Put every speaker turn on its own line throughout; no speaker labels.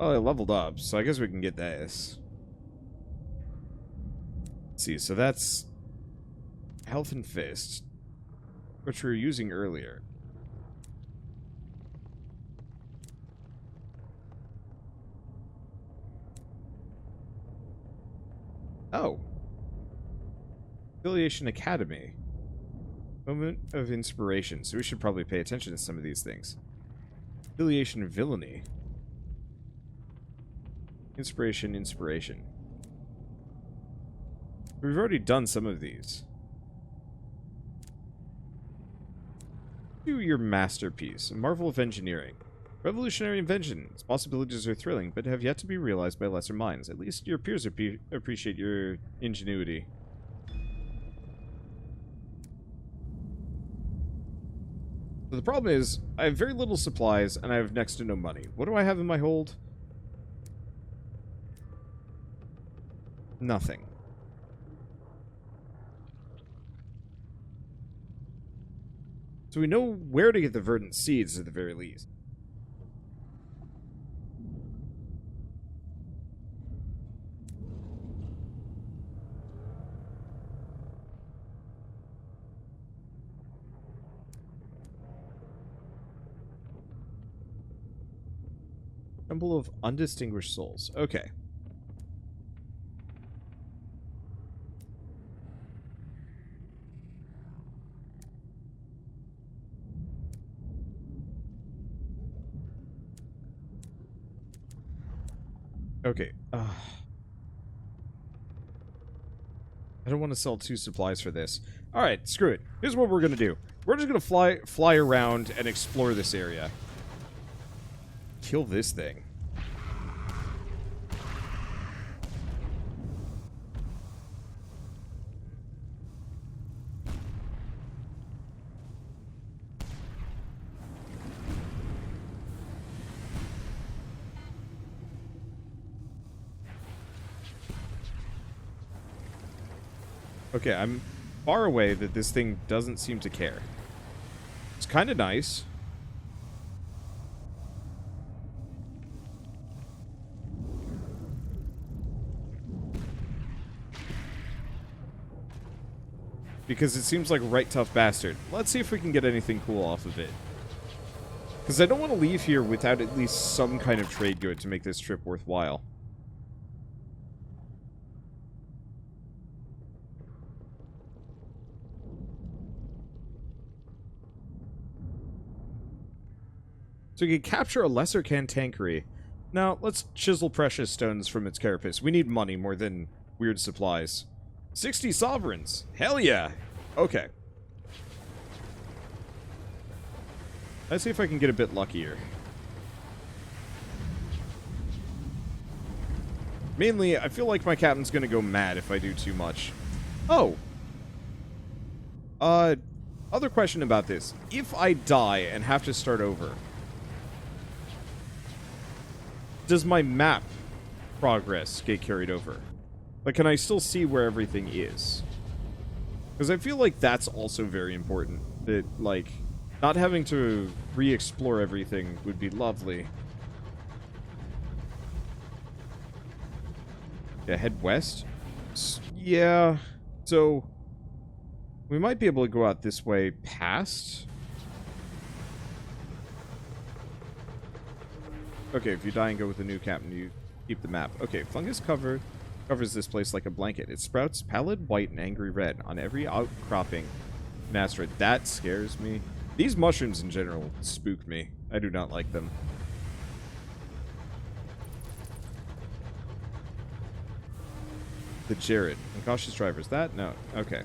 Oh, I leveled up, so I guess we can get this. Let's see, so that's health and fist, which we were using earlier. Oh. Affiliation Academy. Moment of inspiration. So we should probably pay attention to some of these things. Affiliation Villainy. Inspiration, inspiration. We've already done some of these. Do your masterpiece. A marvel of engineering. Revolutionary invention. Its possibilities are thrilling, but have yet to be realized by lesser minds. At least your peers appreciate your ingenuity. So the problem is, I have very little supplies, and I have next to no money. What do I have in my hold? Nothing. So we know where to get the verdant seeds, at the very least. Temple of Undistinguished Souls. Okay. Okay. I don't want to sell 2 supplies for this. Alright, screw it. Here's what we're going to do. We're just going to fly around and explore this area. Kill this thing. Okay, I'm far away that this thing doesn't seem to care. It's kind of nice. Because it seems like a right tough bastard. Let's see if we can get anything cool off of it. Because I don't want to leave here without at least some kind of trade good to make this trip worthwhile. So we can capture a lesser cantankery. Now, let's chisel precious stones from its carapace. We need money more than weird supplies. 60 sovereigns. Hell yeah. Okay. Let's see if I can get a bit luckier. Mainly, I feel like my captain's gonna go mad if I do too much. Oh. Other question about this. If I die and have to start over, does my map progress get carried over? Like, can I still see where everything is? Because I feel like that's also very important. That, like, not having to re-explore everything would be lovely. Yeah, head west? Yeah. So, we might be able to go out this way past. Okay, if you die and go with the new captain, you keep the map. Okay, fungus covers this place like a blanket. It sprouts pallid white and angry red on every outcropping in asteroid. That scares me. These mushrooms in general spook me. I do not like them. The Jared. Incautious drivers. That? No. Okay.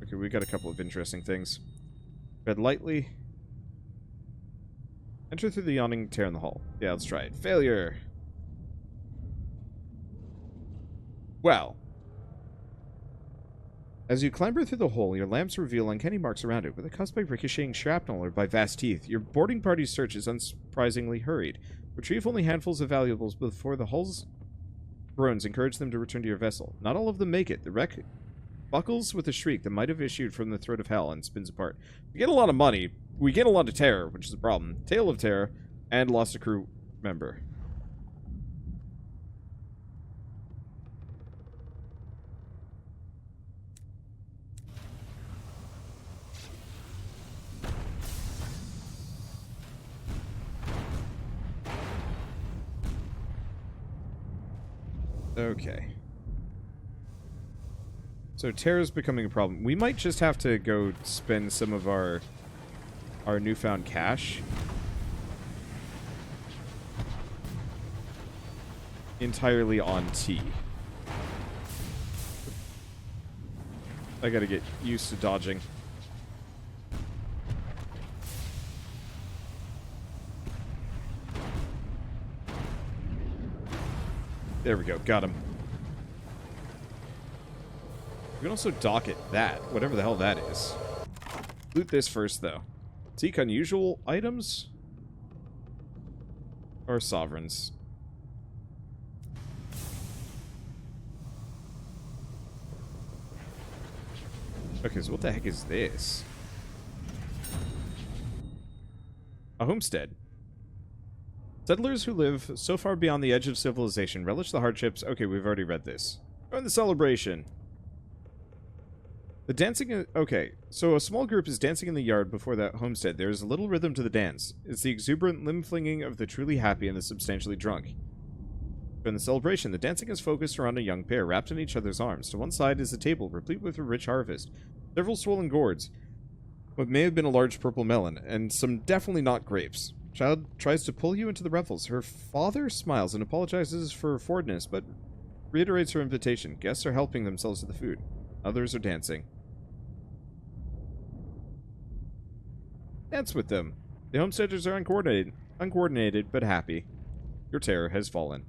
Okay, we got a couple of interesting things. Tread lightly. Enter through the yawning tear in the hull. Yeah, let's try it. Failure! Well. As you clamber through the hole, your lamps reveal uncanny marks around it, whether caused by ricocheting shrapnel or by vast teeth. Your boarding party's search is unsurprisingly hurried. Retrieve only handfuls of valuables before the hull's groans encourage them to return to your vessel. Not all of them make it. The wreck buckles with a shriek that might have issued from the throat of hell and spins apart. We get a lot of money. We get a lot of terror, which is a problem. Tale of terror. And lost a crew member. Okay. So terror's becoming a problem. We might just have to go spend some of our newfound cash entirely on tea. I gotta get used to dodging. There we go, got him. We can also dock it that, whatever the hell that is. Loot this first, though. Seek unusual items? Or sovereigns? Okay, so what the heck is this? A homestead. Settlers who live so far beyond the edge of civilization relish the hardships. Okay, we've already read this. Join the celebration. The dancing... Okay, so a small group is dancing in the yard before that homestead. There is a little rhythm to the dance. It's the exuberant limb-flinging of the truly happy and the substantially drunk. In the celebration, the dancing is focused around a young pair, wrapped in each other's arms. To one side is a table, replete with a rich harvest. Several swollen gourds, what may have been a large purple melon, and some definitely not grapes. Child tries to pull you into the revels. Her father smiles and apologizes for her forwardness, but reiterates her invitation. Guests are helping themselves to the food. Others are dancing. Dance with them. The homesteaders are uncoordinated, but happy. Your terror has fallen.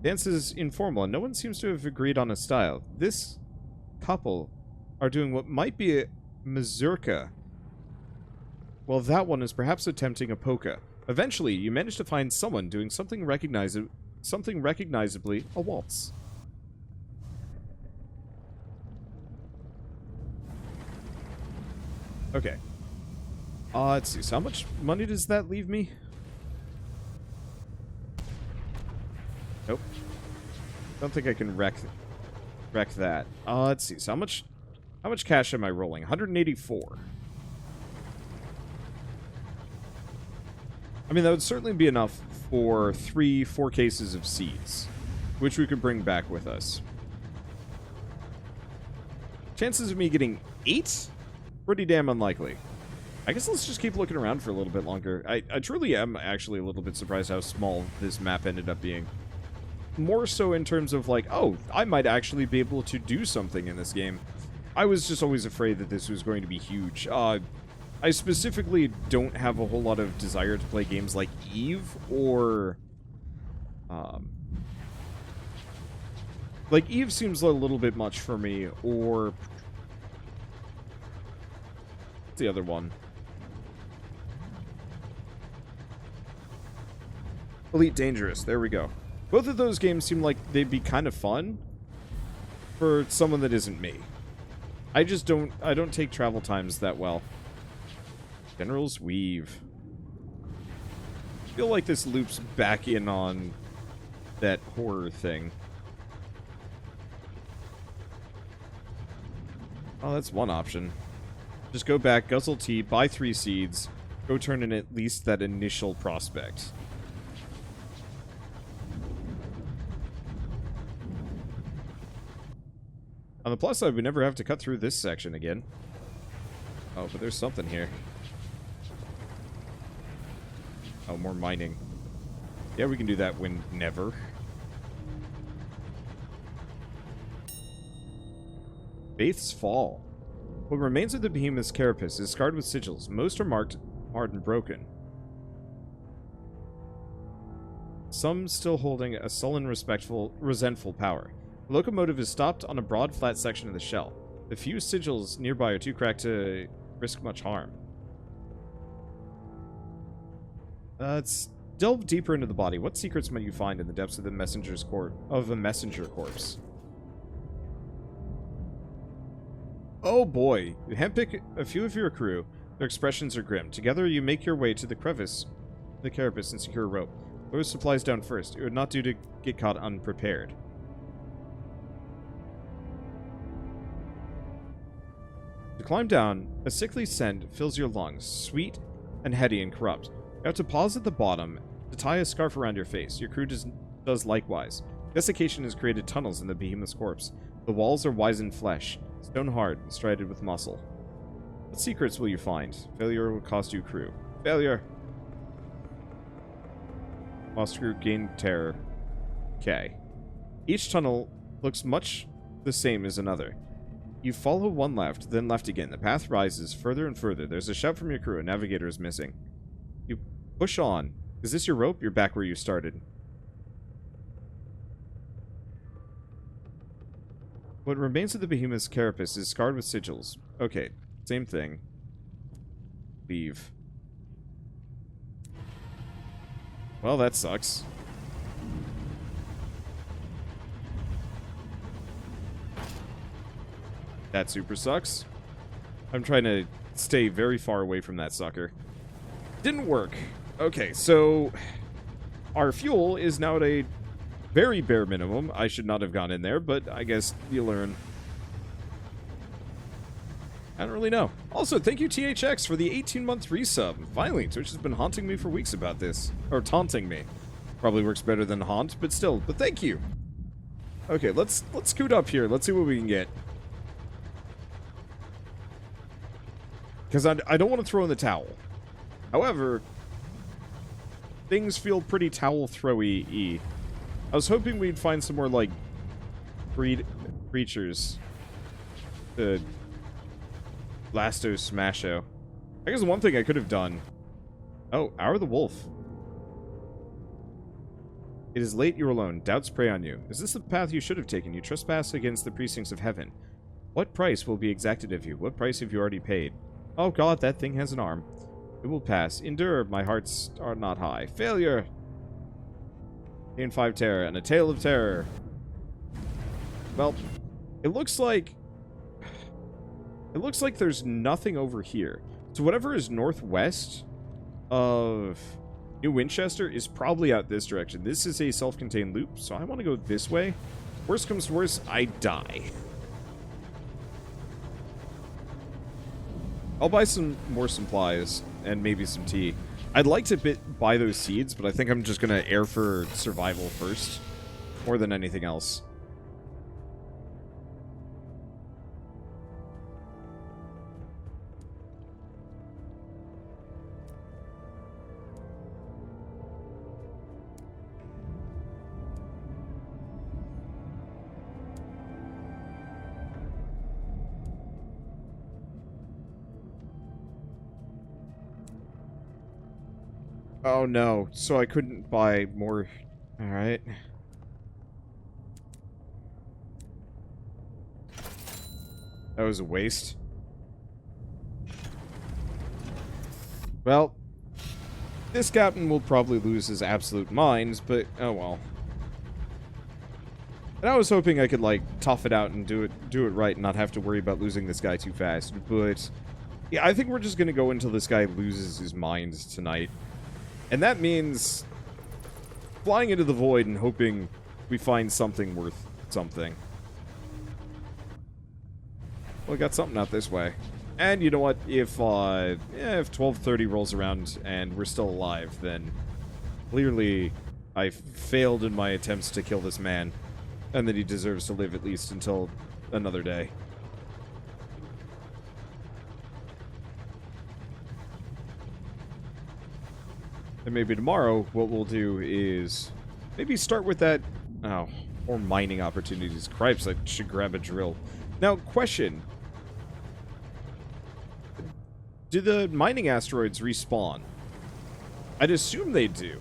Dance is informal, and no one seems to have agreed on a style. This couple are doing what might be a mazurka. Well, that one is perhaps attempting a polka. Eventually, you manage to find someone doing something recognizably a waltz. Okay. Let's see. So how much money does that leave me? Nope. Don't think I can wreck that. Let's see. So how much cash am I rolling? 184. I mean, that would certainly be enough for 4 cases of seeds, which we could bring back with us. Chances of me getting 8? Pretty damn unlikely. I guess let's just keep looking around for a little bit longer. I truly am actually a little bit surprised how small this map ended up being. More so in terms of like, oh, I might actually be able to do something in this game. I was just always afraid that this was going to be huge. I specifically don't have a whole lot of desire to play games like Eve or... like, Eve seems a little bit much for me, or... what's the other one? Elite Dangerous, there we go. Both of those games seem like they'd be kind of fun for someone that isn't me. I don't take travel times that well. General's Weave. I feel like this loops back in on that horror thing. Oh, that's one option. Just go back, guzzle tea, buy 3 seeds, go turn in at least that initial prospect. On the plus side, we never have to cut through this section again. Oh, but there's something here. Oh, more mining. Yeah, we can do that whenever. Faith's Fall. What remains of the behemoth's carapace is scarred with sigils. Most are marked, hard, and broken. Some still holding a sullen, resentful power. The locomotive is stopped on a broad, flat section of the shell. The few sigils nearby are too cracked to risk much harm. Let's delve deeper into the body. What secrets might you find in the depths of the messenger corpse? Oh boy. You handpick a few of your crew. Their expressions are grim. Together you make your way to the crevice the carapace and secure a rope. Lower supplies down first. It would not do to get caught unprepared. To climb down, a sickly scent fills your lungs, sweet and heady and corrupt. You have to pause at the bottom to tie a scarf around your face. Your crew does likewise. Desiccation has created tunnels in the behemoth's corpse. The walls are wizened flesh, stone hard and striated with muscle. What secrets will you find? Failure will cost you crew. Failure! Lost crew gain terror. Okay. Each tunnel looks much the same as another. You follow one left, then left again. The path rises further and further. There's a shout from your crew. A navigator is missing. You push on. Is this your rope? You're back where you started. What remains of the behemoth's carapace is scarred with sigils. Okay, same thing. Leave. Well, that sucks. That super sucks. I'm trying to stay very far away from that sucker. Didn't work. Okay, so our fuel is now at a very bare minimum. I should not have gone in there, but I guess you learn. I don't really know. Also, thank you THX for the 18-month resub. Finally, Twitch has been haunting me for weeks about this. Or taunting me. Probably works better than haunt, but still. But thank you. Okay, let's scoot up here. Let's see what we can get. Because I don't want to throw in the towel. However, things feel pretty towel throwy-y. I was hoping we'd find some more, like, creatures to Lasto Smasho. I guess one thing I could have done... Oh, Hour the Wolf. It is late, you're alone. Doubts prey on you. Is this the path you should have taken? You trespass against the precincts of heaven. What price will be exacted of you? What price have you already paid? Oh god, that thing has an arm. It will pass. Endure, my hearts are not high. Failure! Gain 5 terror, and a tale of terror. Well, it looks like there's nothing over here. So whatever is northwest of New Winchester is probably out this direction. This is a self-contained loop, so I want to go this way. Worst comes to worst, I die. I'll buy some more supplies and maybe some tea. I'd like to buy those seeds, but I think I'm just going to air for survival first, more than anything else. Oh no, so I couldn't buy more. Alright. That was a waste. Well, this captain will probably lose his absolute mind, but oh well. And I was hoping I could, like, tough it out and do it right and not have to worry about losing this guy too fast, but yeah, I think we're just gonna go until this guy loses his mind tonight. And that means flying into the void and hoping we find something worth something. Well, we got something out this way. And you know what? If 12:30 rolls around and we're still alive, then clearly I failed in my attempts to kill this man. And that he deserves to live at least until another day. And maybe tomorrow, what we'll do is maybe start with that... Oh, more mining opportunities. Cripes, I should grab a drill. Now, question. Do the mining asteroids respawn? I'd assume they do.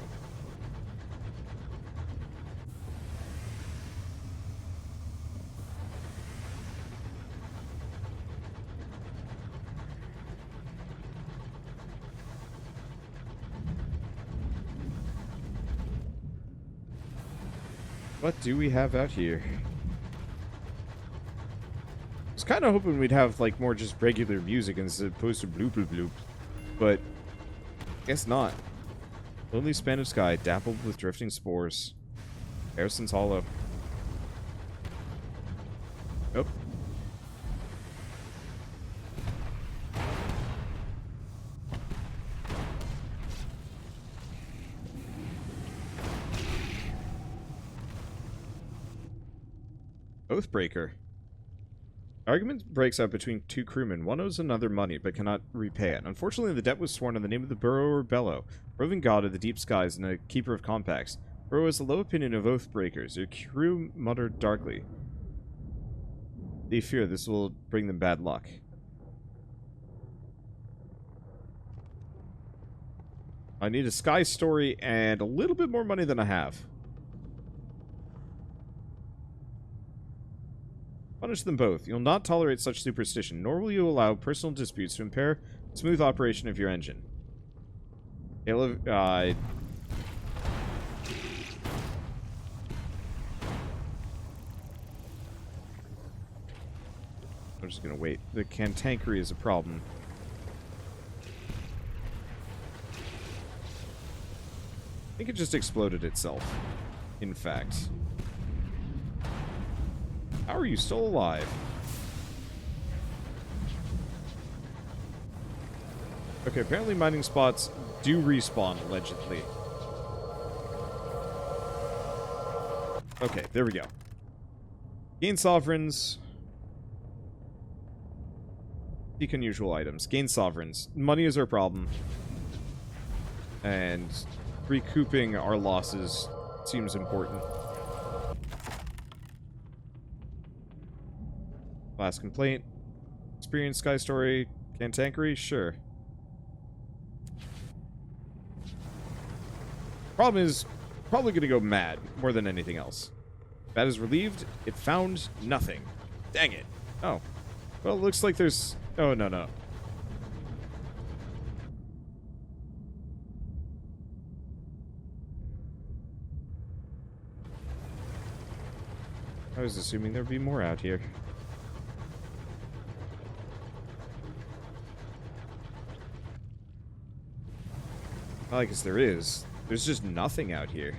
What do we have out here? I was kind of hoping we'd have, like, more just regular music as opposed to bloop bloop bloop. But, guess not. Lonely span of sky, dappled with drifting spores. Harrison's Hollow. Nope. Oathbreaker. Argument breaks out between two crewmen. One owes another money, but cannot repay it. Unfortunately, the debt was sworn in the name of the Burrower Bellow, roving god of the deep skies and a keeper of compacts. Burrow has a low opinion of Oathbreakers. Your crew muttered darkly. They fear this will bring them bad luck. I need a sky story and a little bit more money than I have. Punish them both. You'll not tolerate such superstition, nor will you allow personal disputes to impair the smooth operation of your engine. I'm just gonna wait. The cantankery is a problem. I think it just exploded itself, in fact. How are you still alive? Okay, apparently mining spots do respawn, allegedly. Okay, there we go. Gain sovereigns. Seek unusual items. Gain sovereigns. Money is our problem. And recouping our losses seems important. Last complaint. Experience sky story. Cantankery? Sure. Problem is, probably going to go mad more than anything else. That is relieved. It found nothing. Dang it. Oh. Well, it looks like there's... Oh, no, no. I was assuming there'd be more out here. Well, I guess there is. There's just nothing out here.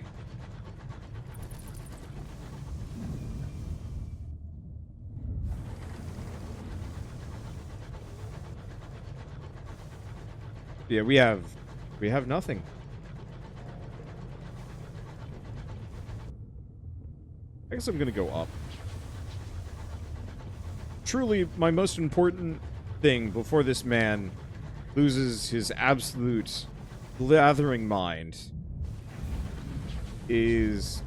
Yeah, we have nothing. I guess I'm gonna go up. Truly, my most important thing before this man loses his absolute blathering mind is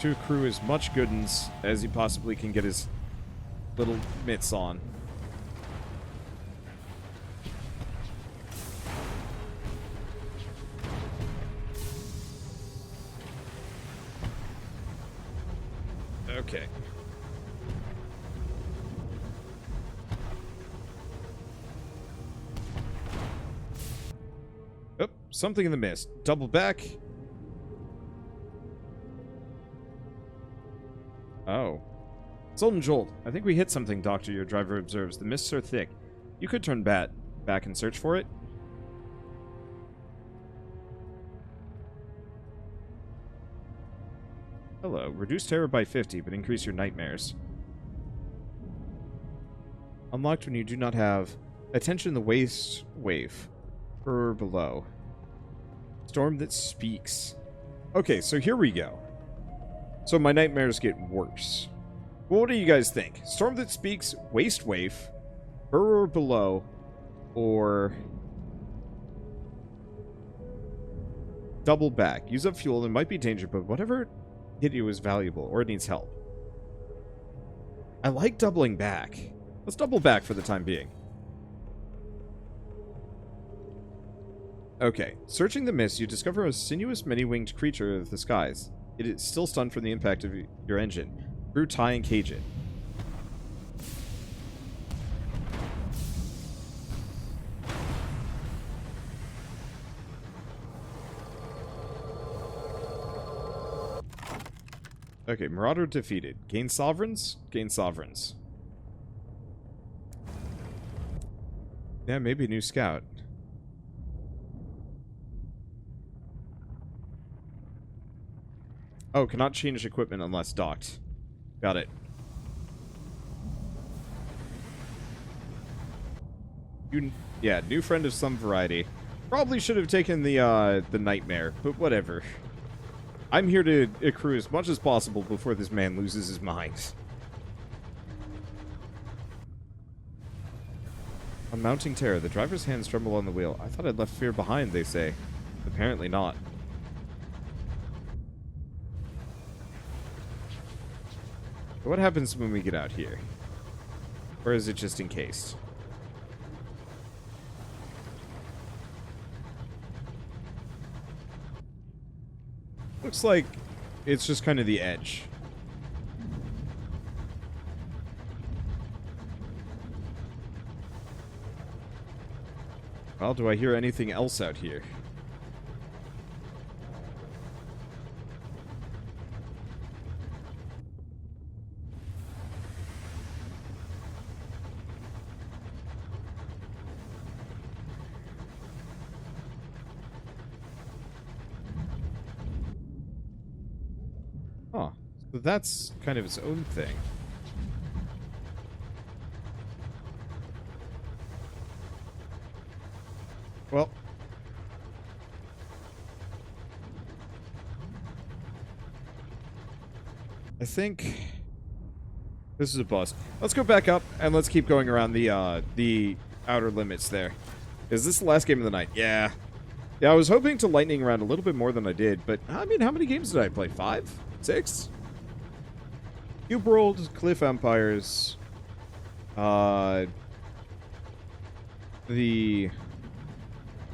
to accrue as much goodness as he possibly can get his little mitts on. Okay. Oh, something in the mist. Double back. Oh. Sultan Jolt. I think we hit something, Doctor, your driver observes. The mists are thick. You could turn back and search for it. Hello. Reduce terror by 50, but increase your nightmares. Unlocked when you do not have attention the waste wave. Or below. Storm that speaks. Okay, so here we go. So my nightmares get worse. Well, what do you guys think? Storm that speaks, waste wave, or below, or double back. Use up fuel. There might be danger, but whatever hit you is valuable, or it needs help. I like doubling back. Let's double back for the time being. Okay, searching the mist, you discover a sinuous, many-winged creature of the skies. It is still stunned from the impact of your engine. Crew tie and cage it. Okay, Marauder defeated. Gain sovereigns? Gain sovereigns. Yeah, maybe a new scout. Oh, cannot change equipment unless docked. Got it. Yeah, new friend of some variety. Probably should have taken the nightmare, but whatever. I'm here to accrue as much as possible before this man loses his mind. On mounting terror, the driver's hands tremble on the wheel. I thought I'd left fear behind, they say. Apparently not. What happens when we get out here? Or is it just encased? Looks like it's just kind of the edge. Well, do I hear anything else out here? Huh. So that's kind of its own thing. Well. I think this is a bust. Let's go back up and let's keep going around the outer limits there. Is this the last game of the night? Yeah. Yeah, I was hoping to lightning around a little bit more than I did, but I mean, how many games did I play? 5? 6? Cube World, Cliff Empires, the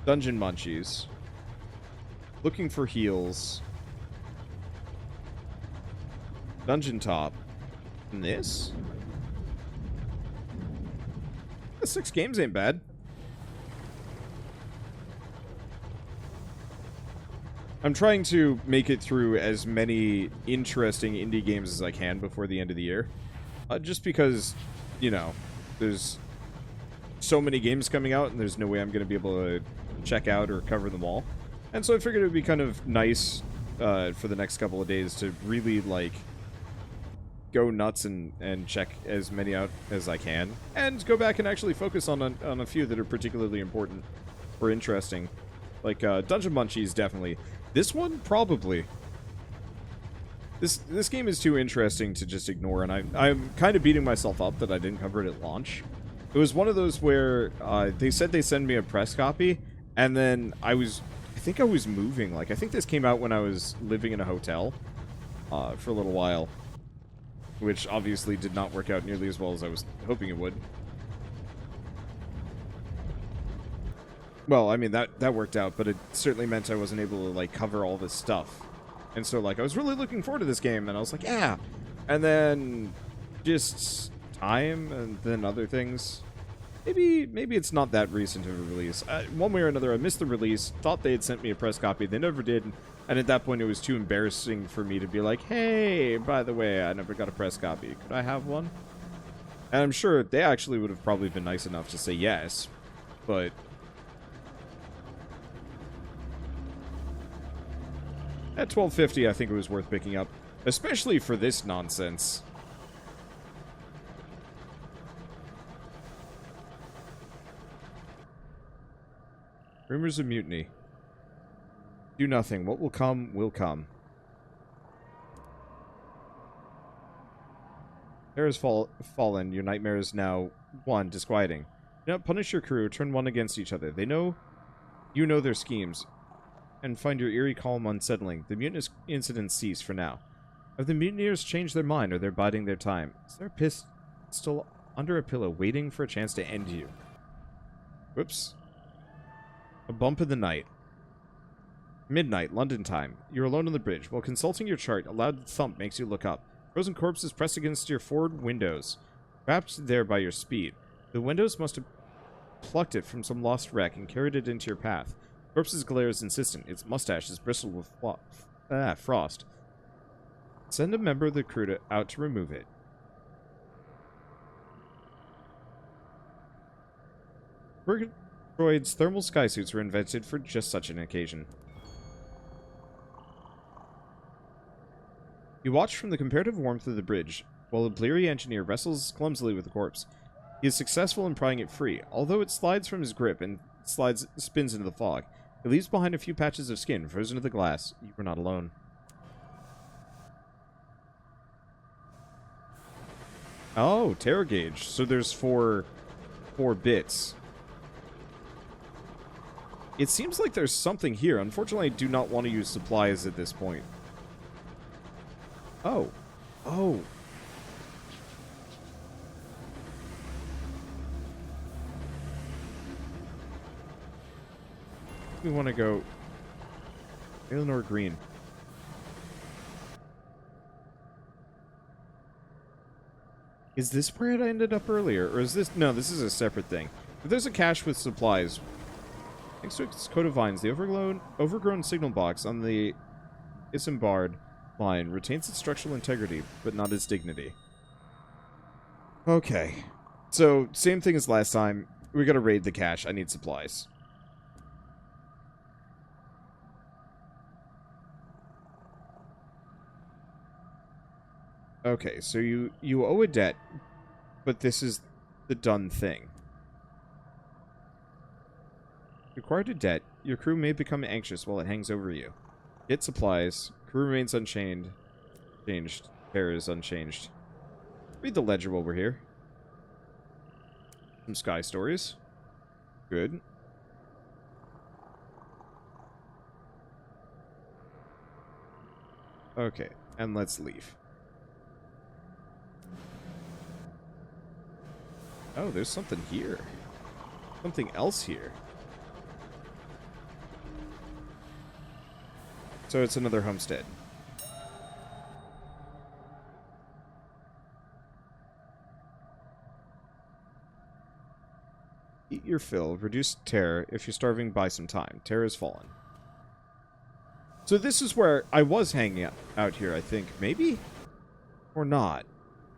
Dungeon Munchies, Looking for Heals, Dungeon Top, and this? 6 games ain't bad. I'm trying to make it through as many interesting indie games as I can before the end of the year. Just because, you know, there's so many games coming out and there's no way I'm going to be able to check out or cover them all. And so I figured it would be kind of nice for the next couple of days to really, like, go nuts and check as many out as I can. And go back and actually focus on a few that are particularly important or interesting. Like, Dungeon Munchies, definitely. This one, probably. This game is too interesting to just ignore, and I'm kind of beating myself up that I didn't cover it at launch. It was one of those where they said they send me a press copy, and then I think I was moving. Like, I think this came out when I was living in a hotel for a little while, which obviously did not work out nearly as well as I was hoping it would. Well, I mean, that worked out, but it certainly meant I wasn't able to, like, cover all this stuff. And so, like, I was really looking forward to this game, and I was like, yeah! And then, just time, and then other things. Maybe it's not that recent of a release. One way or another, I missed the release, thought they had sent me a press copy, they never did, and at that point it was too embarrassing for me to be like, hey, by the way, I never got a press copy. Could I have one? And I'm sure they actually would have probably been nice enough to say yes, but at $12.50, I think it was worth picking up, especially for this nonsense. Rumours of Mutiny. Do nothing. What will come, will come. Terror has fallen. Your nightmare is now, 1, disquieting. Do not punish your crew. Turn one against each other. They know you know their schemes, and find your eerie calm unsettling. The mutinous incidents cease for now. Have the mutineers changed their mind, or they're biding their time? Is there a pistol under a pillow waiting for a chance to end you? Whoops. A bump in the night. Midnight, London time. You're alone on the bridge. While consulting your chart, a loud thump makes you look up. Frozen corpses pressed against your forward windows, trapped there by your speed. The windows must have plucked it from some lost wreck and carried it into your path. Corpse's glare is insistent. Its mustache is bristled with frost. Send a member of the crew out to remove it. Droid's thermal skysuits were invented for just such an occasion. You watch from the comparative warmth of the bridge, while a bleary engineer wrestles clumsily with the corpse. He is successful in prying it free, although it slides from his grip and spins into the fog. It leaves behind a few patches of skin frozen to the glass. You were not alone. Oh, terror gauge. So there's four bits. It seems like there's something here. Unfortunately, I do not want to use supplies at this point. Oh. Oh. We want to go Eleanor Green. Is this where it ended up earlier? Or is this... No, this is a separate thing. If there's a cache with supplies... Thanks to its coat of vines, the overgrown signal box on the Isambard line retains its structural integrity, but not its dignity. Okay. So, same thing as last time. We gotta raid the cache. I need supplies. Okay, so you owe a debt, but this is the done thing. Required a debt, your crew may become anxious while it hangs over you. Get supplies. Crew remains unchanged. Terror is unchanged. Read the ledger while we're here. Some sky stories. Good. Okay, and let's leave. Oh, there's something here. Something else here. So it's another homestead. Eat your fill. Reduce terror. If you're starving, buy some time. Terror has fallen. So this is where I was hanging out here, I think. Maybe? Or not.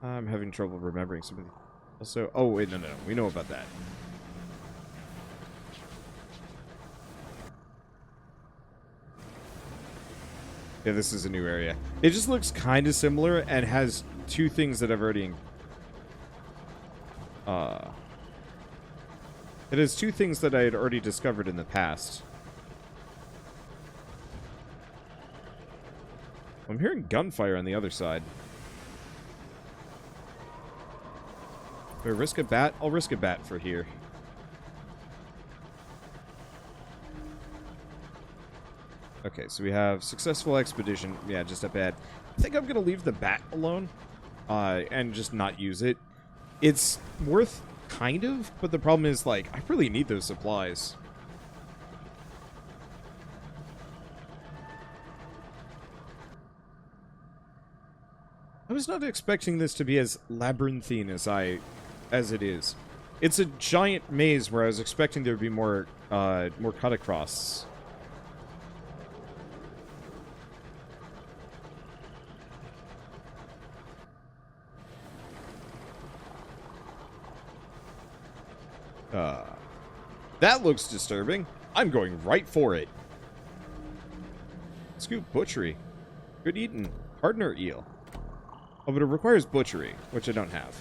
I'm having trouble remembering some of the... Also... Oh, wait, no. We know about that. Yeah, this is a new area. It just looks kind of similar and has two things that I've already... It has two things that I had already discovered in the past. I'm hearing gunfire on the other side. Do I risk a bat? I'll risk a bat for here. Okay, so we have successful expedition. Yeah, just a bat. I think I'm going to leave the bat alone and just not use it. It's worth kind of, but the problem is, like, I really need those supplies. I was not expecting this to be as labyrinthine as it is. It's a giant maze where I was expecting there would be more cut across. That looks disturbing. I'm going right for it. Scoop butchery. Good eating. Partner eel. Oh, but it requires butchery, which I don't have.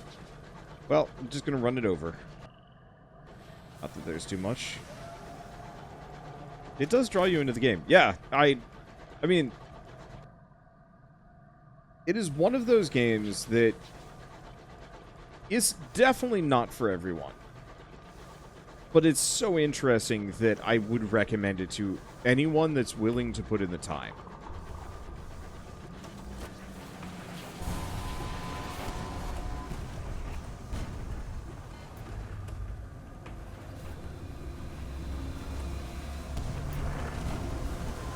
Well, I'm just going to run it over. Not that there's too much. It does draw you into the game. Yeah, I mean, it is one of those games that is definitely not for everyone. But it's so interesting that I would recommend it to anyone that's willing to put in the time.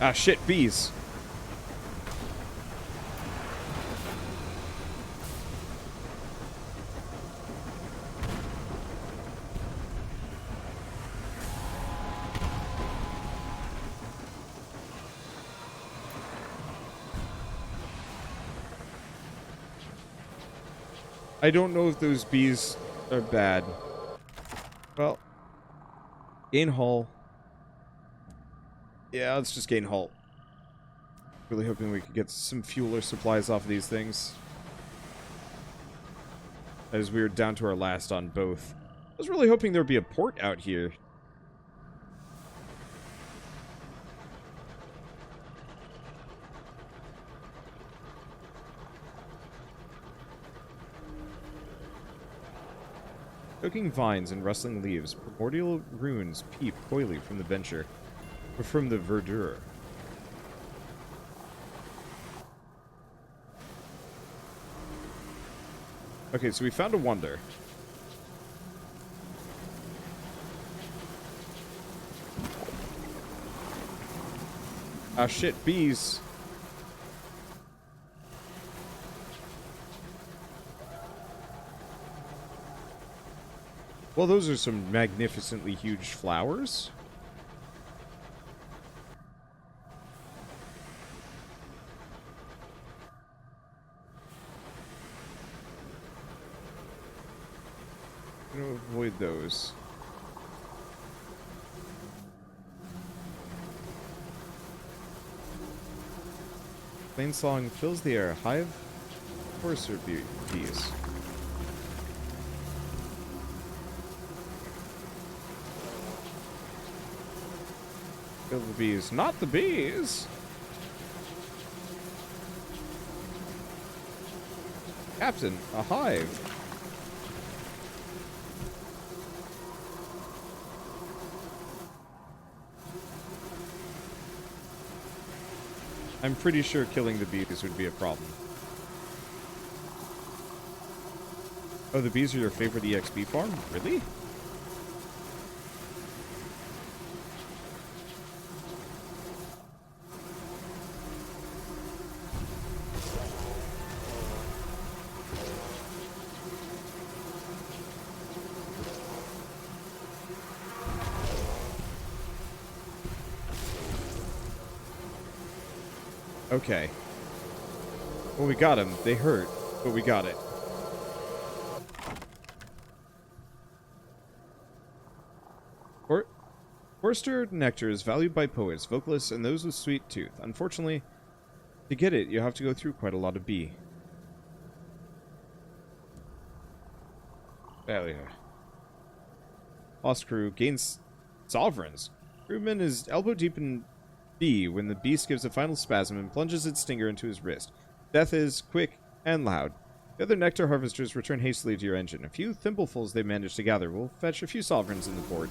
Ah, shit, bees. I don't know if those bees are bad. Well, gain hull. Yeah, let's just gain hull. Really hoping we could get some fuel or supplies off of these things. As we were down to our last on both. I was really hoping there'd be a port out here. Choking vines and rustling leaves, primordial runes peep coyly from the venture, or from the verdure. Okay, so we found a wonder. Ah, shit, bees. Well, those are some magnificently huge flowers. I'm gonna avoid those. Plain song fills the air. Hive courser bees. Kill the bees. Not the bees! Captain, a hive. I'm pretty sure killing the bees would be a problem. Oh, the bees are your favorite EXP farm? Really? Okay. Well, we got him. They hurt, but we got it. Forster nectar is valued by poets, vocalists, and those with sweet tooth. Unfortunately, to get it, you have to go through quite a lot of bee. Failure. Lost crew gains sovereigns. Crewman is elbow deep in bee when the beast gives a final spasm and plunges its stinger into his wrist. Death is quick and loud. The other nectar harvesters return hastily to your engine. A few thimblefuls they manage to gather will fetch a few sovereigns in the port.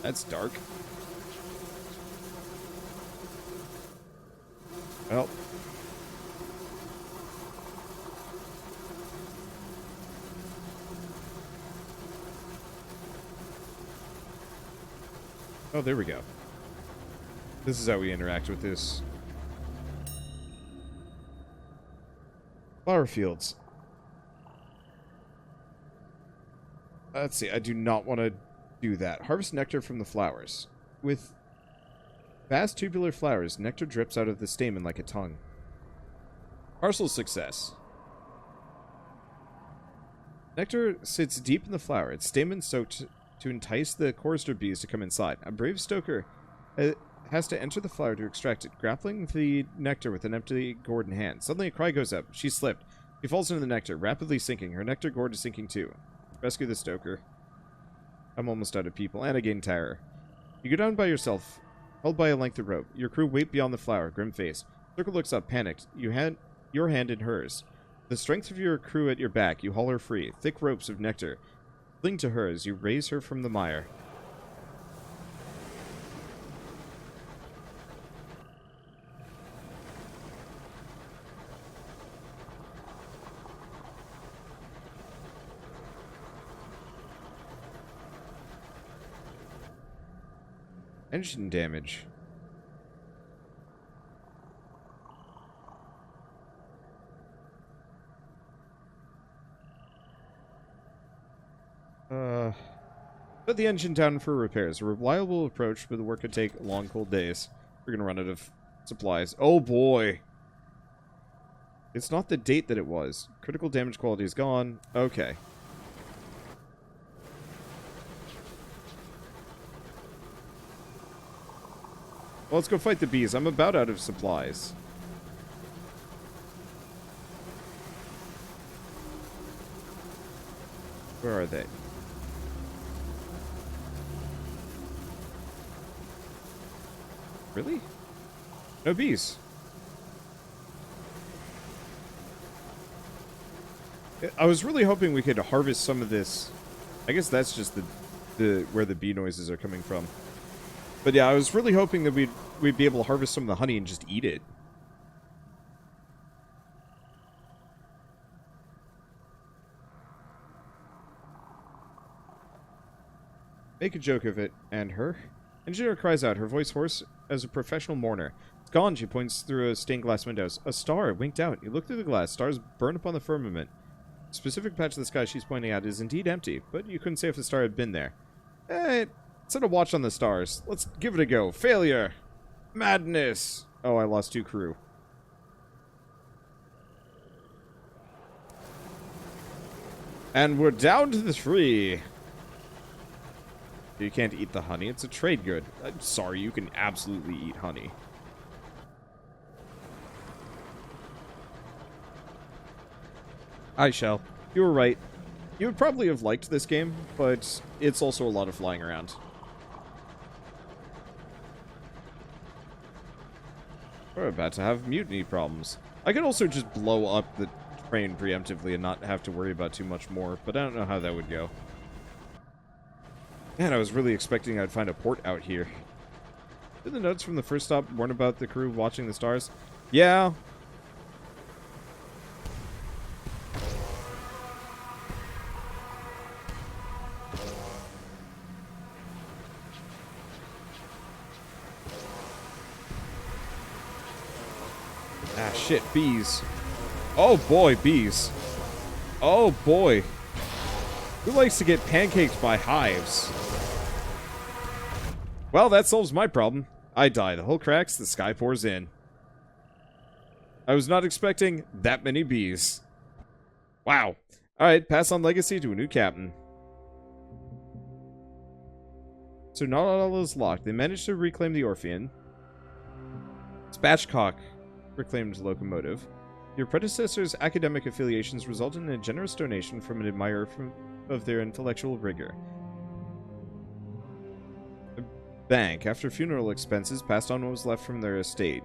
That's dark. Well. Oh, there we go. This is how we interact with this. Flower fields. Let's see, I do not want to do that. Harvest nectar from the flowers. With vast tubular flowers, nectar drips out of the stamen like a tongue. Partial success. Nectar sits deep in the flower, its stamen soaked to entice the chorister bees to come inside. A brave stoker has to enter the flower to extract it, grappling the nectar with an empty gourd in hand. Suddenly a cry goes up. She slipped. She falls into the nectar, rapidly sinking. Her nectar gourd is sinking too. Rescue the stoker. I'm almost out of people, and I gain terror. You go down by yourself, held by a length of rope. Your crew wait beyond the flower, grim-faced. Circle looks up, panicked. You hand your hand in hers. The strength of your crew at your back, you haul her free. Thick ropes of nectar cling to her as you raise her from the mire. Engine damage. Put the engine down for repairs. A reliable approach, but the work could take long, cold days. We're gonna run out of supplies. Oh boy! It's not the date that it was. Critical damage quality is gone. Okay. Well, let's go fight the bees. I'm about out of supplies. Where are they? Really? No bees. I was really hoping we could harvest some of this. I guess that's just the where the bee noises are coming from. But yeah, I was really hoping that we'd be able to harvest some of the honey and just eat it. Make a joke of it, and her. Engineer cries out, her voice hoarse as a professional mourner. It's gone, she points through a stained glass window. A star winked out. You look through the glass. Stars burn upon the firmament. The specific patch of the sky she's pointing at is indeed empty, but you couldn't say if the star had been there. Set a watch on the stars. Let's give it a go. Failure! Madness! Oh, I lost 2 crew. And we're down to the 3. You can't eat the honey. It's a trade good. I'm sorry, you can absolutely eat honey. I shall. You were right. You would probably have liked this game, but it's also a lot of flying around. We're about to have mutiny problems. I could also just blow up the train preemptively and not have to worry about too much more, but I don't know how that would go. Man, I was really expecting I'd find a port out here. Did the notes from the first stop warn about the crew watching the stars? Yeah. Ah, shit, bees. Oh boy, bees. Oh boy. Who likes to get pancaked by hives? Well, that solves my problem. I die. The hull cracks, the sky pours in. I was not expecting that many bees. Wow. Alright, pass on legacy to a new captain. So not all is locked. They managed to reclaim the Orphean. Spatchcock reclaimed locomotive. Your predecessor's academic affiliations resulted in a generous donation from an admirer of their intellectual rigor. Bank, after funeral expenses, passed on what was left from their estate.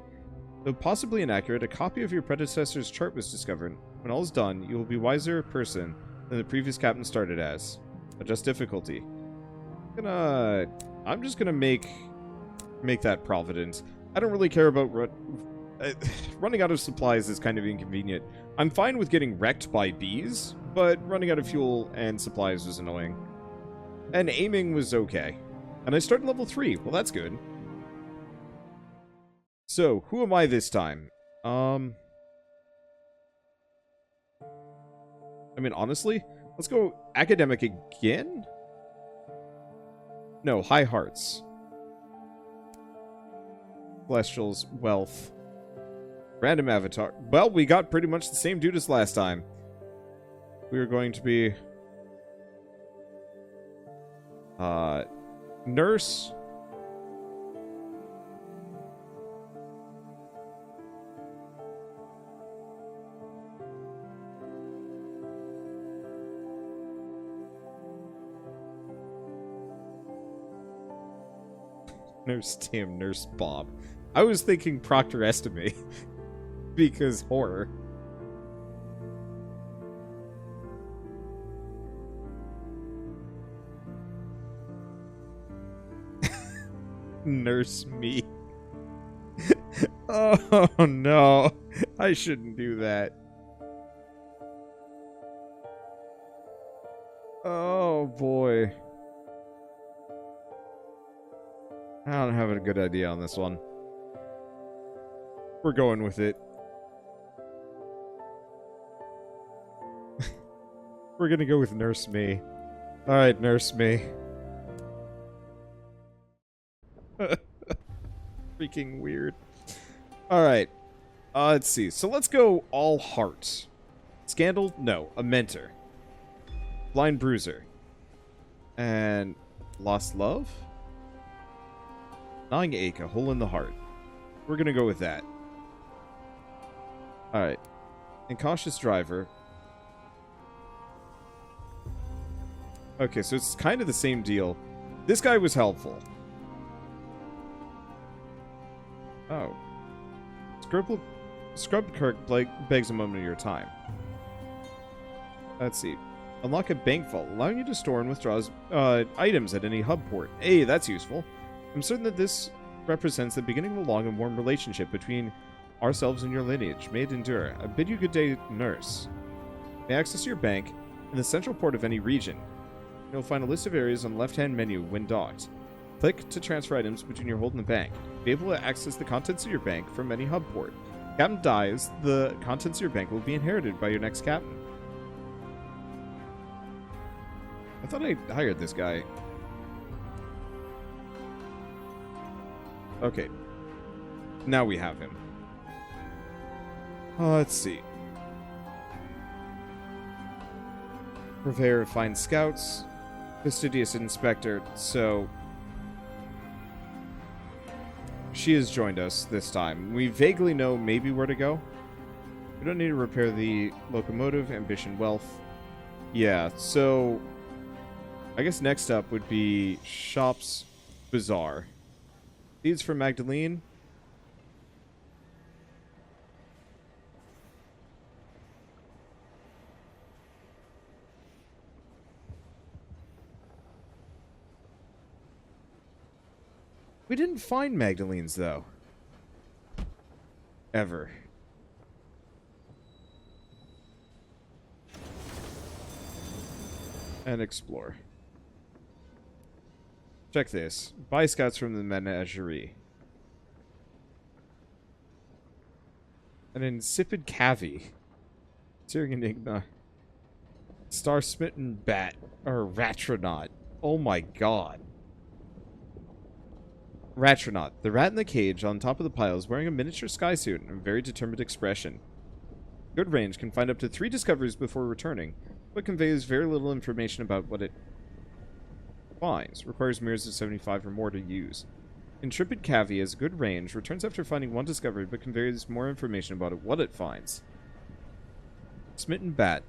Though possibly inaccurate, a copy of your predecessor's chart was discovered. When all is done, you will be a wiser person than the previous captain started as. Adjust difficulty. I'm just gonna make that Providence. I don't really care about running out of supplies is kind of inconvenient. I'm fine with getting wrecked by bees, but running out of fuel and supplies was annoying. And aiming was okay. And I started level 3. Well, that's good. So, who am I this time? I mean, honestly, let's go academic again? No, high hearts. Celestials, wealth. Random avatar. Well, we got pretty much the same dude as last time. We are going to be... nurse. Nurse Bob. I was thinking Proctor Estimate. Because horror. Nurse me. Oh no. I shouldn't do that. Oh boy. I don't have a good idea on this one. We're going with it. We're gonna go with Nurse Me. Alright, Nurse Me. Freaking weird. Alright. Let's see. So let's go all heart. Scandal? No. A mentor. Blind Bruiser. And Lost Love? Gnawing ache, a hole in the heart. We're gonna go with that. Alright. Incautious driver. Okay, so it's kind of the same deal. This guy was helpful. Oh. Scrubkirk begs a moment of your time. Let's see. Unlock a bank vault, allowing you to store and withdraw items at any hub port. Hey, that's useful. I'm certain that this represents the beginning of a long and warm relationship between ourselves and your lineage. May it endure. I bid you good day, nurse. May access your bank in the central port of any region. You'll find a list of areas on the left-hand menu when docked. Click to transfer items between your hold and the bank. Be able to access the contents of your bank from any hub port. If captain dies, the contents of your bank will be inherited by your next captain. I thought I hired this guy. Okay. Now we have him. Let's see. Purveyor of fine scouts. Fastidious inspector. So she has joined us this time. We vaguely know maybe where to go. We don't need to repair the locomotive, ambition, wealth. Yeah, so I guess next up would be Shop's Bazaar. These for Magdalene. We didn't find Magdalene's, though. Ever. And explore. Check this. Buy scouts from the menagerie. An insipid cavy. Searing enigma. Star-smitten bat. Or ratronaut. Oh my god. Ratronaut, the rat in the cage on top of the pile, is wearing a miniature sky suit and a very determined expression. Good range, can find up to 3 discoveries before returning, but conveys very little information about what it finds. Requires mirrors of 75 or more to use. Intrepid Cavy has good range, returns after finding 1 discovery, but conveys more information about what it finds. Smitten Bat,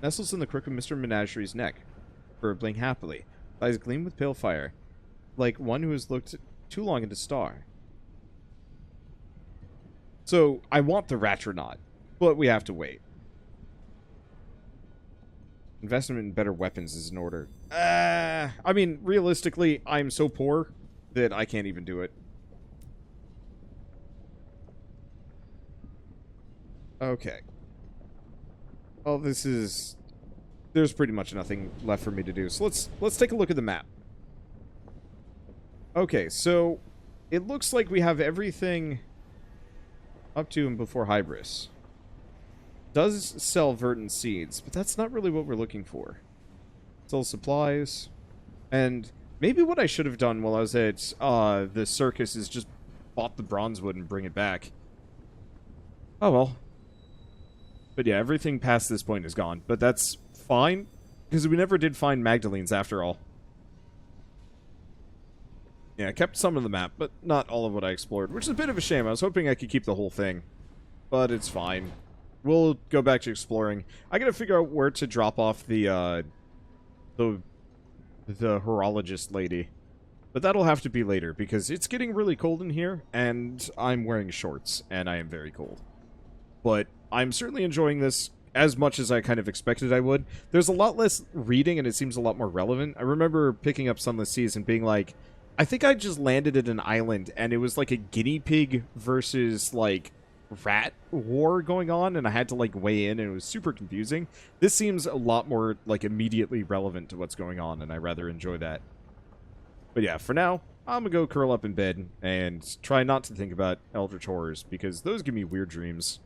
nestles in the crook of Mr. Menagerie's neck, burbling happily, eyes gleam with pale fire, like one who has looked too long into star. So, I want the Ratronaut, but we have to wait. Investment in better weapons is in order. I mean, realistically, I'm so poor that I can't even do it. Okay. Well, this is... There's pretty much nothing left for me to do. So let's take a look at the map. Okay, so it looks like we have everything up to and before Hybris. Does sell verdant seeds, but that's not really what we're looking for. Sell supplies. And maybe what I should have done while I was at the circus is just bought the bronzewood and bring it back. Oh well. But yeah, everything past this point is gone. But that's fine, because we never did find Magdalene's after all. Yeah, I kept some of the map, but not all of what I explored, which is a bit of a shame. I was hoping I could keep the whole thing, but it's fine. We'll go back to exploring. I gotta figure out where to drop off the horologist lady. But that'll have to be later, because it's getting really cold in here, and I'm wearing shorts, and I am very cold. But I'm certainly enjoying this as much as I kind of expected I would. There's a lot less reading, and it seems a lot more relevant. I remember picking up Sunless Seas and being like, I think I just landed at an island, and it was like a guinea pig versus, like, rat war going on, and I had to, like, weigh in, and it was super confusing. This seems a lot more, like, immediately relevant to what's going on, and I rather enjoy that. But yeah, for now, I'm gonna go curl up in bed and try not to think about Eldritch Horrors, because those give me weird dreams.